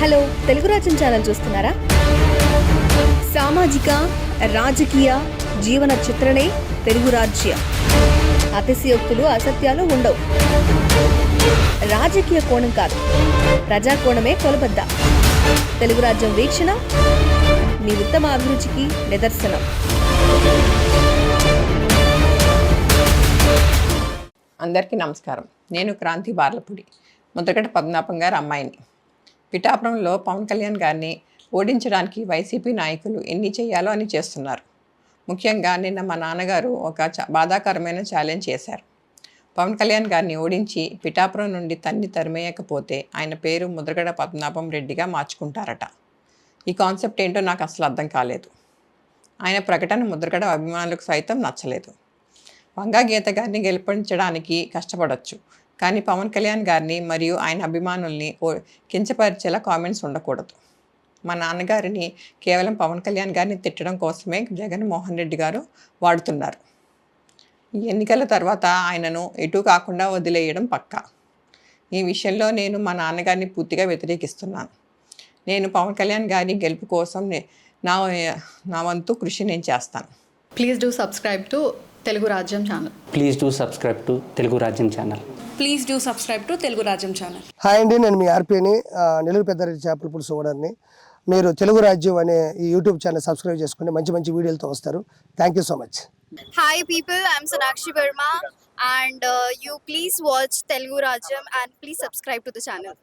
Hello, Telugu Rajyam channel చూస్తున్నారా? సామాజిక, రాజకీయ, జీవన చిత్రణే తెలుగు రాజ్యం. అతిశయోక్తులు, అసత్యాలు ఉండవు. రాజకీయ కోణం కాదు, ప్రజా కోణమే కొలబద్ద. తెలుగు రాజ్యం వీక్షణ మీ ఉత్తమ అభిరుచికి నిదర్శనం. అందరికీ నమస్కారం. నేను క్రాంతి బార్లపూడి, ముద్రగడ పద్మనాభం గారి అమ్మాయిని. పిఠాపురంలో పవన్ కళ్యాణ్ గారిని ఓడించడానికి వైసీపీ నాయకులు ఎన్ని చేయాలో అని చేస్తున్నారు. ముఖ్యంగా నిన్న మా నాన్నగారు ఒక బాధాకరమైన ఛాలెంజ్ చేశారు. పవన్ కళ్యాణ్ గారిని ఓడించి పిఠాపురం నుండి తరిమేయకపోతే ఆయన పేరు ముద్రగడ పద్మనాభం రెడ్డిగా మార్చుకుంటారట. ఈ కాన్సెప్ట్ ఏంటో నాకు అసలు అర్థం కాలేదు. ఆయన ప్రకటన ముద్రగడ అభిమానులకు సైతం నచ్చలేదు. వంగా గీత గారిని గెలిపించడానికి కష్టపడవచ్చు, కానీ పవన్ కళ్యాణ్ గారిని మరియు ఆయన అభిమానుల్ని కించపరిచేలా కామెంట్స్ ఉండకూడదు. మా నాన్నగారిని కేవలం పవన్ కళ్యాణ్ గారిని తిట్టడం కోసమే జగన్మోహన్ రెడ్డి గారు వాడుతున్నారు. ఈ ఎన్నికల తర్వాత ఆయనను ఎటు కాకుండా వదిలేయడం పక్కా. ఈ విషయంలో నేను మా నాన్నగారిని పూర్తిగా వ్యతిరేకిస్తున్నాను. నేను పవన్ కళ్యాణ్ గారి గెలుపు కోసం నా వంతు కృషి నేను చేస్తాను. Please do subscribe to Telugu Rajyam channel. Please do subscribe to Telugu Rajyam channel. Please do subscribe to Telugu Rajyam channel. Hi అండి, నేను మీ ఆర్పీని, నెల్లూరు పెద్దారెడ్డి చేపల పులుసు ఓనర్ని. మీరు తెలుగు రాజ్యం అనే ఈ యూట్యూబ్ ఛానల్ సబ్స్క్రైబ్ చేసుకుని మంచి మంచి వీడియోలతో వస్తారు. Thank you so much. Hi people, I'm Sonakshi Verma and you please watch Telugu Rajyam and please subscribe to the channel.